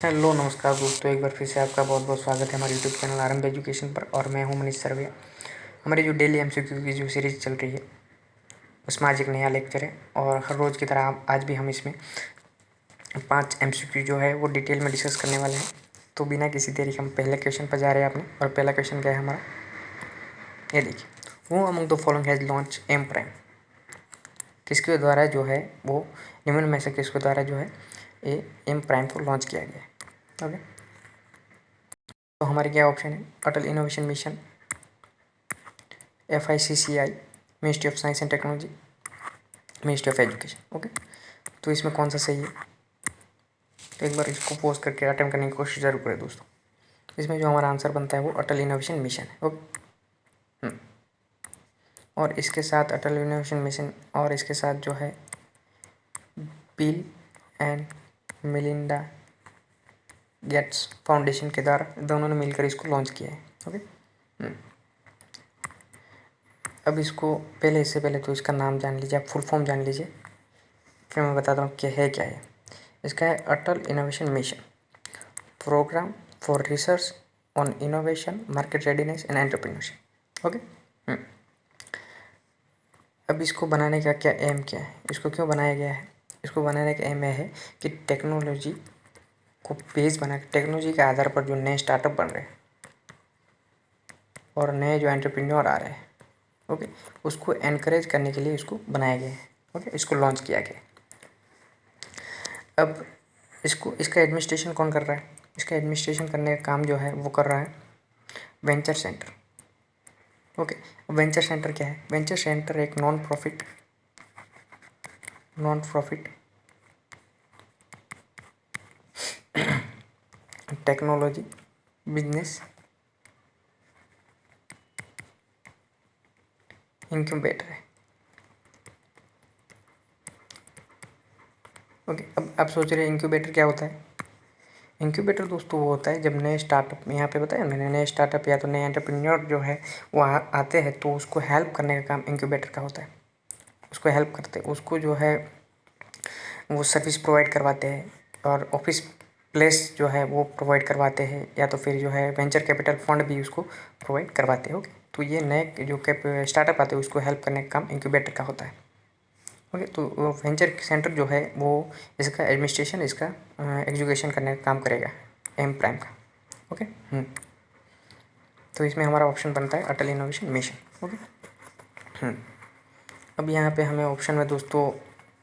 Hello नमस्कार दोस्तों, एक बार फिर से आपका बहुत बहुत स्वागत है हमारे यूट्यूब चैनल आरंभ एजुकेशन पर। और मैं हूं मनीष सर्वे। हमारी जो डेली एमसीक्यू की जो सीरीज चल रही है उसमें आज एक नया लेक्चर है और हर रोज़ की तरह आज भी हम इसमें 5 एमसीक्यू जो है वो डिटेल में डिस्कस करने वाले हैं। तो बिना किसी देरी के हम पहले क्वेश्चन पर जा रहे हैं अपने। और पहला क्वेश्चन क्या है हमारा, ये देखिए, वो among the following has launch M prime. किसके द्वारा जो है वो निम्न में से किसके द्वारा जो है ये एम प्राइम को लॉन्च किया गया है। ओके, तो हमारे क्या ऑप्शन है, Atal innovation mission, FICCI, ministry of science and technology, ministry of education. Okay, तो इसमें कौन सा सही है, तो एक बार इसको पोस्ट करके अटेम्प्ट करने की कोशिश जरूर करें दोस्तों। इसमें जो हमारा आंसर बनता है वो अटल इनोवेशन मिशन है। ओके, और इसके साथ अटल इनोवेशन मिशन और इसके साथ जो है bill and Melinda Gates foundation के द्वारा दोनों ने मिलकर इसको लॉन्च किया है। ओके, अब इसको इससे पहले तो इसका नाम जान लीजिए, आप फुल फॉर्म जान लीजिए, फिर मैं बताता हूँ क्या है इसका है Atal innovation mission, program for research on innovation, market readiness and entrepreneurship. Okay, अब इसको बनाने का क्या एम क्या है, इसको क्यों बनाया गया है, इसको बनाने का एम यह है कि टेक्नोलॉजी को बेस बना के टेक्नोलॉजी के आधार पर जो नए स्टार्टअप बन रहे हैं और नए जो एंटरप्रेन्योर आ रहे हैं, ओके, उसको एनकरेज करने के लिए इसको बनाया गया है। ओके, इसको लॉन्च किया गया है। अब इसका एडमिनिस्ट्रेशन कौन कर रहा है, इसका एडमिनिस्ट्रेशन करने का काम जो है वो कर रहा है venture centre. Okay, venture centre क्या है, वेंचर सेंटर एक non profit technology business incubator है। ओके, अब आप सोच रहे हैं इंक्यूबेटर क्या होता है। इंक्यूबेटर दोस्तों वो होता है जब नए स्टार्टअप, यहाँ पे बताया मैंने, नए स्टार्टअप या तो नए एंटरप्रेन्योर जो है वो आते हैं तो उसको हेल्प करने का काम इंक्यूबेटर का होता है। उसको हेल्प करते हैं, उसको जो है वो सर्विस प्रोवाइड करवाते हैं और ऑफिस प्लेस जो है वो प्रोवाइड करवाते हैं, या तो फिर जो है वेंचर कैपिटल फंड भी उसको प्रोवाइड करवाते हैं। ओके, तो ये नए जो स्टार्टअप आते हैं उसको हेल्प करने का काम इंक्यूबेटर का होता है। ओके, तो वेंचर सेंटर जो है वो इसका एडमिनिस्ट्रेशन, इसका एग्जीक्यूशन करने का काम करेगा एम प्राइम का। ओके, तो इसमें हमारा ऑप्शन बनता है अटल इनोवेशन मिशन। ओके, अब यहाँ पे हमें ऑप्शन में दोस्तों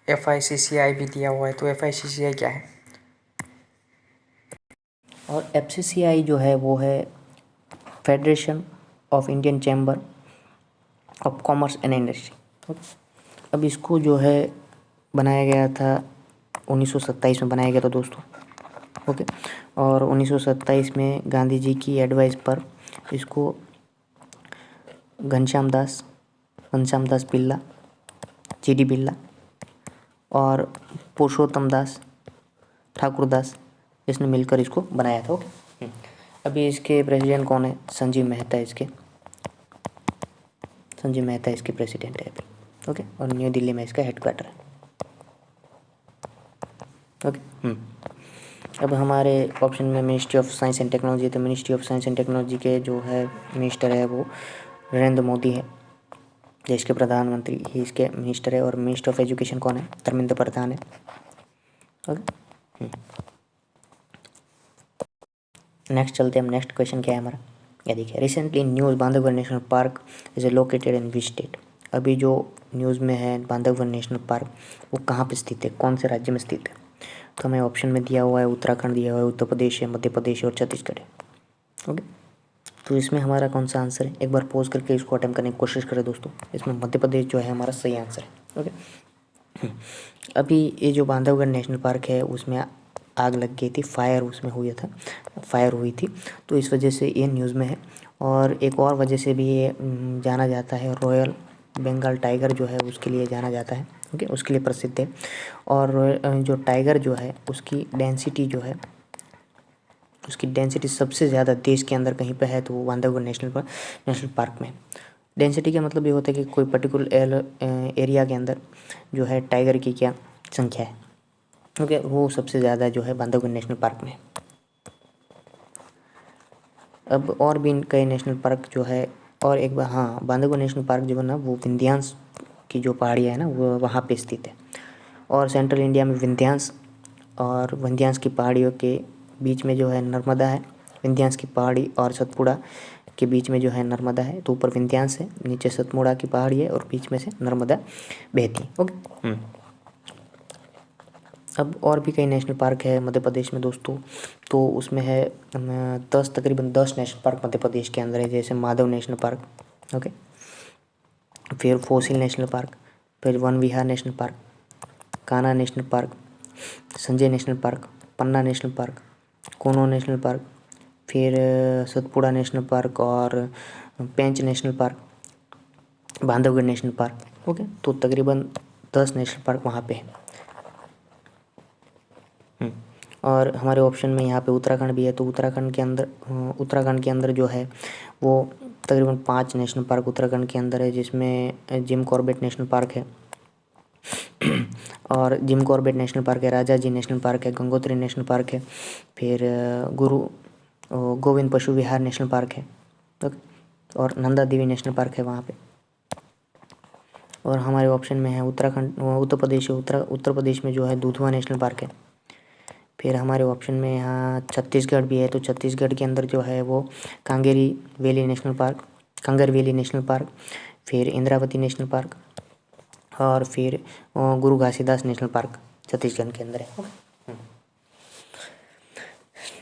FICCI भी दिया हुआ है, तो FICCI क्या है, और FCCI जो है वो है federation of Indian chamber of commerce and industry. अब इसको जो है बनाया गया था 1927 में बनाया गया था दोस्तों। ओके, और 1927 में गांधी जी की एडवाइस पर इसको घनश्याम दास बिरला, GD बिरला और पुरुषोत्तम दास ठाकुरदास, इसने मिलकर इसको बनाया था। ओके, अभी इसके प्रेसिडेंट कौन है, संजीव मेहता इसके प्रेसिडेंट है अभी। ओके, और न्यू दिल्ली में इसका हेडक्वार्टर है। ओके, अब हमारे ऑप्शन में ministry of science and technology, तो ministry of science and technology के जो है मिनिस्टर है वो नरेंद्र मोदी है, देश के प्रधानमंत्री ही इसके मिनिस्टर है। और मिनिस्टर ऑफ एजुकेशन कौन है, धर्मेंद्र प्रधान है। ओके, नेक्स्ट चलते हैं हम, नेक्स्ट क्वेश्चन क्या है हमारा, ये देखिए, recently news Bandhavgarh national park is located in which state. अभी जो न्यूज़ में है बांधवगढ़ नेशनल पार्क वो कहाँ पे स्थित है, कौन से राज्य में स्थित है, तो हमें ऑप्शन में दिया हुआ है उत्तराखंड दिया हुआ है, उत्तर प्रदेश है, मध्य प्रदेश और छत्तीसगढ़ है। ओके, तो इसमें हमारा कौन सा आंसर है, एक बार पॉज करके इसको अटेम्प्ट करने की कोशिश करें दोस्तों। इसमें मध्य प्रदेश जो है हमारा सही आंसर है। ओके, अभी ये जो बांधवगढ़ नेशनल पार्क है उसमें आग लग गई थी, फायर हुई थी, तो इस वजह से ये न्यूज़ में है। और एक और वजह से भी ये जाना जाता है, रॉयल बंगाल टाइगर जो है उसके लिए जाना जाता है। ओके, उसके लिए प्रसिद्ध है। और जो टाइगर जो है उसकी डेंसिटी सबसे ज़्यादा देश के अंदर कहीं पे है तो वो बांधवगढ़ नेशनल पार्क में। डेंसिटी का मतलब ये होता है कि कोई पर्टिकुलर एरिया के अंदर जो है टाइगर की क्या संख्या है। ओके, वो सबसे ज़्यादा जो है बांधवगढ़ नेशनल पार्क में। अब और भी कई नेशनल पार्क जो है, और एक बार हाँ, बांधवगढ़ नेशनल पार्क जो है ना वो विंध्यांस की जो पहाड़ियाँ है ना वो वहाँ पे स्थित है। और सेंट्रल इंडिया में विंध्यांस और विंध्यांस की पहाड़ियों के बीच में जो है नर्मदा है। विंध्यांस की पहाड़ी और सतपुड़ा के बीच में जो है नर्मदा है, तो ऊपर विंध्यांस है, नीचे सतपुड़ा की पहाड़ी है और बीच में से नर्मदा बहती है। ओके। अब और भी कई नेशनल पार्क है मध्य प्रदेश में दोस्तों, तो उसमें है तकरीबन 10 नेशनल पार्क मध्य प्रदेश के अंदर है, जैसे माधव नेशनल पार्क, ओके, फिर फोसिल नेशनल पार्क, फिर Van Vihar national park, Kanha national park, Sanjay national park, Panna national park, Kuno national park, फिर सतपुड़ा नेशनल पार्क और Pench national park, Bandhavgarh national park. Okay, तो तकरीबन 10 नेशनल पार्क वहाँ पे है। और हमारे ऑप्शन में यहाँ पे उत्तराखंड भी है, तो उत्तराखंड के अंदर जो है वो तकरीबन 5 नेशनल पार्क उत्तराखंड के अंदर है, जिसमें जिम कॉर्बेट नेशनल पार्क है और जिम कॉर्बेट नेशनल पार्क है, राजा जी नेशनल पार्क है, गंगोत्री नेशनल पार्क है, फिर गुरु गोविंद पशु विहार नेशनल पार्क है, ओके, और नंदा देवी नेशनल पार्क है वहाँ पे। और हमारे ऑप्शन में है उत्तर प्रदेश में जो है दुधवा नेशनल पार्क है। फिर हमारे ऑप्शन में यहाँ छत्तीसगढ़ भी है, तो छत्तीसगढ़ के अंदर जो है वो कांगर वैली नेशनल पार्क, फिर इंद्रावती नेशनल पार्क और फिर गुरु घासीदास नेशनल पार्क छत्तीसगढ़ के अंदर है।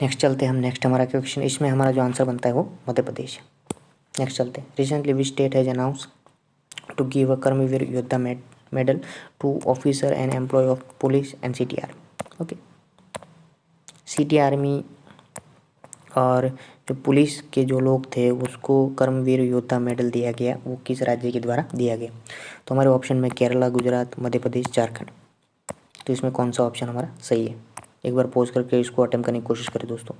नेक्स्ट चलते हैं हम, नेक्स्ट हमारा क्वेश्चन, इसमें हमारा जो आंसर बनता है वो मध्य प्रदेश है। नेक्स्ट चलते हैं, recently which state has announce to give a Karmaveer Yoddha medal to officer and employ of police and city army. Okay, city army और जो पुलिस के जो लोग थे उसको कर्मवीर योद्धा मेडल दिया गया, वो किस राज्य के द्वारा दिया गया? तो हमारे ऑप्शन में केरला, गुजरात, मध्य प्रदेश, झारखंड। तो इसमें कौन सा ऑप्शन हमारा सही है? एक बार पॉज करके इसको अटेम्प्ट करने की कोशिश करें दोस्तों।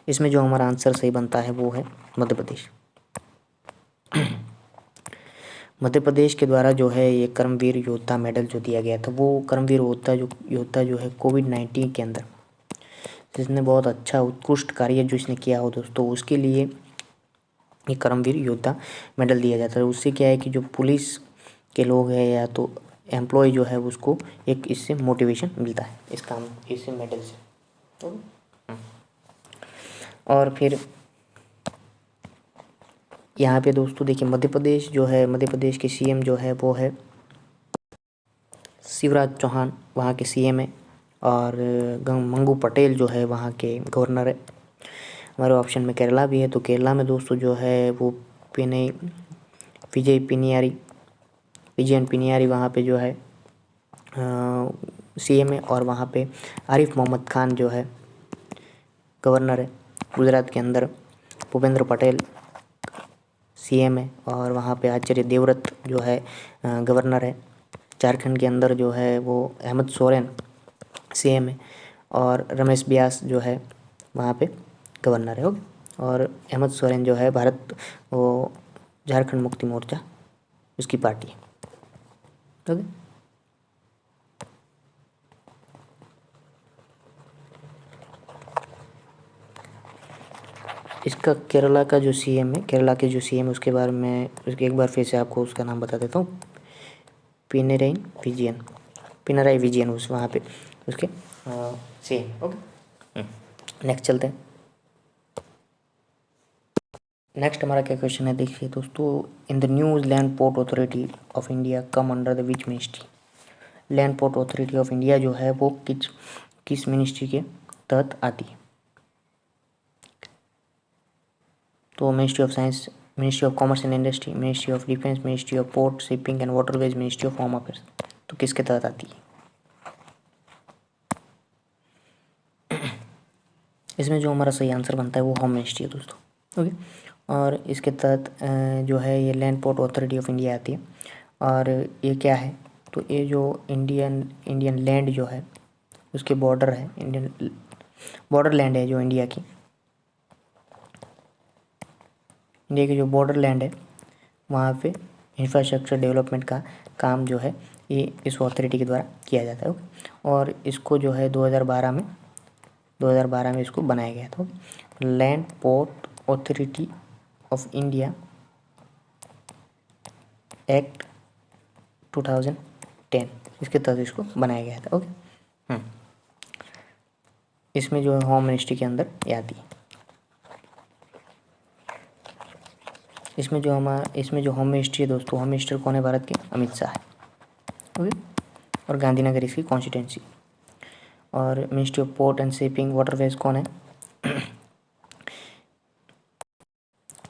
इसमें जो हमारा आंसर सही बनता है वो है मध्य प्रदेश। मध्य प्रदेश के द्वारा जो है ये कर्मवीर योद्धा मेडल जो दिया गया था, वो कर्मवीर योद्धा जो है कोविड-19 के अंदर जिसने बहुत अच्छा उत्कृष्ट कार्य जो इसने किया हो दोस्तों, उसके लिए ये कर्मवीर योद्धा मेडल दिया जाता है। उससे क्या है कि जो पुलिस के लोग हैं या तो एम्प्लॉय जो है उसको एक इससे मोटिवेशन मिलता है इस काम इससे मेडल से। तो और फिर यहाँ पे दोस्तों देखिए मध्य प्रदेश जो है, मध्य प्रदेश के सीएम जो है वो है शिवराज चौहान, वहाँ के सीएम है, और मंगू पटेल जो है वहाँ के गवर्नर है। हमारे ऑप्शन में केरला भी है, तो केरला में दोस्तों जो है वो विजयन पिनियारी वहाँ पे जो है सीएम है, और वहाँ पे आरिफ मोहम्मद खान जो है गवर्नर है। गुजरात के अंदर भूपेंद्र पटेल सीएम है, और वहाँ पे आचार्य देवव्रत जो है गवर्नर है। झारखंड के अंदर जो है वो हेमंत सोरेन सीएम है, और रमेश व्यास जो है वहाँ पे गवर्नर है। ओके, और हेमंत सोरेन जो है वो झारखंड मुक्ति मोर्चा उसकी पार्टी है। ओके, इसका केरला का जो सीएम है उसके बारे में उसके एक बार फिर से आपको उसका नाम बता देता हूँ। पिनराई विजयन उस वहाँ पे उसके सीएम। ओके, नेक्स्ट चलते हैं। नेक्स्ट हमारा क्या क्वेश्चन है देखिए दोस्तों, in the new land port authority of India come under the which ministry? Land port authority of India जो है वो किस मिनिस्ट्री के तहत आती है? तो ministry of science, ministry of commerce and industry, ministry of defence, ministry of port shipping and waterways, ministry of home affairs. तो किसके तहत आती है? इसमें जो हमारा सही आंसर बनता है वो होम मिनिस्ट्री है दोस्तों। ओके, और इसके तहत जो है ये land port authority of India आती है। और ये क्या है, तो ये जो इंडियन लैंड जो है उसके बॉर्डर है, इंडियन बॉर्डर लैंड है जो इंडिया की जो बॉर्डर लैंड है वहाँ पे इंफ्रास्ट्रक्चर डेवलपमेंट का काम जो है ये इस अथॉरिटी के द्वारा किया जाता है। ओके, और इसको जो है 2012 में 2012 में इसको बनाया गया था। Land port authority of India act 2010 इसके तहत इसको बनाया गया था। ओके। इसमें जो है होम मिनिस्ट्री के अंदर ये आती है। इसमें जो होम मिनिस्ट्री है दोस्तों, होम मिनिस्टर कौन है भारत के? अमित शाह है। ओके। और गांधीनगर इसकी कॉन्स्टिट्यूंसी। और ministry of port and shipping waterways कौन है?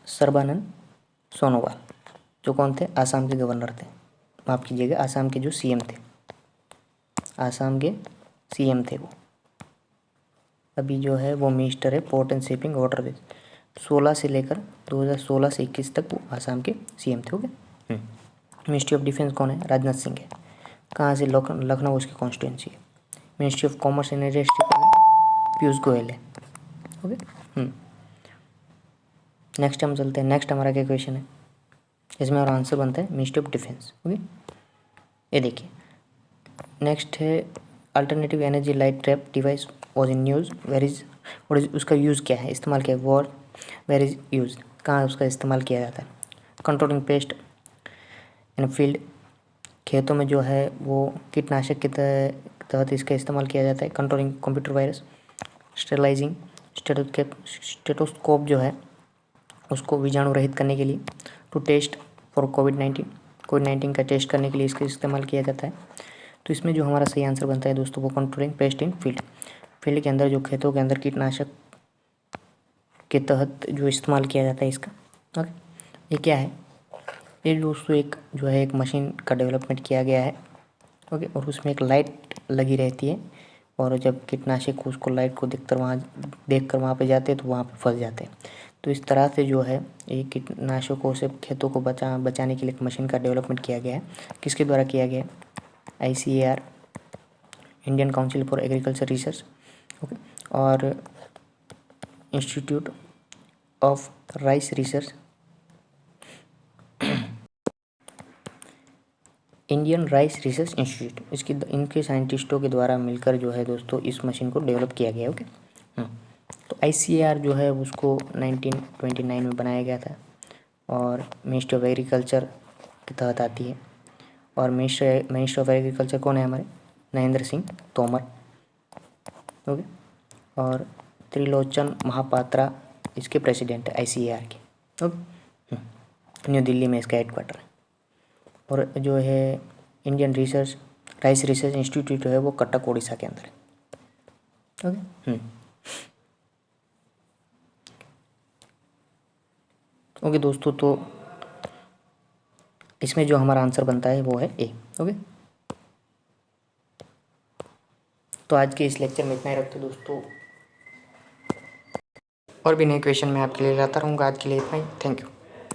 सर्बानंद सोनोवाल, जो कौन थे? आसाम के गवर्नर थे, माफ़ कीजिएगा आसाम के जो सीएम थे, आसाम के सीएम थे वो। अभी जो है वो मिनिस्टर है पोर्ट एंड शिपिंग वाटरवेज। 16 से लेकर 2016 से 21 तक वो आसाम के सीएम थे। ओके। मिनिस्ट्री ऑफ डिफेंस कौन है? राजनाथ सिंह है। कहाँ से? लखनऊ उसकी कॉन्स्टिट्यूंसी है। Ministry of commerce and industry कौन है? पीयूष गोयल है। ओके। नेक्स्ट हम चलते हैं। नेक्स्ट हमारा क्या क्वेश्चन है? इसमें हमारा आंसर बनता है मिनिस्ट्री ऑफ डिफेंस। ओके। ये देखिए नेक्स्ट है alternative energy light trap device was in use where is और उसका यूज़ क्या है? इस्तेमाल क्या है? वॉर वेर इज यूज, कहाँ उसका इस्तेमाल किया जाता है? कंट्रोलिंग पेस्ट इन फील्ड, खेतों में जो है वो कीटनाशक के तहत इसका इस्तेमाल किया जाता है। Controlling computer virus, sterilising stethoscope जो है उसको बीजाणु रहित करने के लिए, टू टेस्ट फॉर कोविड-19 का टेस्ट करने के लिए इसका इस्तेमाल किया जाता है। तो इसमें जो हमारा सही आंसर बनता है दोस्तों वो कंट्रोलिंग पेस्ट इन फील्ड के अंदर जो खेतों के अंदर कीटनाशक के तहत जो इस्तेमाल किया जाता है इसका। ओके। ये क्या है? ये दोस्तों एक जो है एक मशीन का डेवलपमेंट किया गया है। ओके। और उसमें एक लाइट लगी रहती है और जब कीटनाशक उसको लाइट को देख कर वहाँ पे जाते हैं तो वहाँ पे फंस जाते हैं। तो इस तरह से जो है ये कीटनाशकों से खेतों को बचाने के लिए एक मशीन का डेवलपमेंट किया गया है। किसके द्वारा किया गया है? ICAR, Indian council for agriculture research. Okay. और institute of rice research, Indian rice research institute, इनके साइंटिस्टों के द्वारा मिलकर जो है दोस्तों इस मशीन को डेवलप किया गया। ओके। तो ICAR जो है उसको 1929 में बनाया गया था और मिनिस्ट्री ऑफ एग्रीकल्चर के तहत आती है। और मिनिस्टर ऑफ एग्रीकल्चर कौन है हमारे? नरेंद्र सिंह तोमर। ओके। और त्रिलोचन महापात्रा इसके प्रेसिडेंट है ICAR के। ओके। न्यू दिल्ली में इसका हेडक्वार्टर है। और जो है इंडियन राइस रिसर्च इंस्टीट्यूट है वो कटक उड़ीसा के अंदर है। ओके। ओके दोस्तों, तो इसमें जो हमारा आंसर बनता है वो है ए। ओके। तो आज के इस लेक्चर में इतना ही रखते दोस्तों, और भी नए क्वेश्चन मैं आपके लिए लाता रहूँगा। आज के लिए इतना ही। Thank you.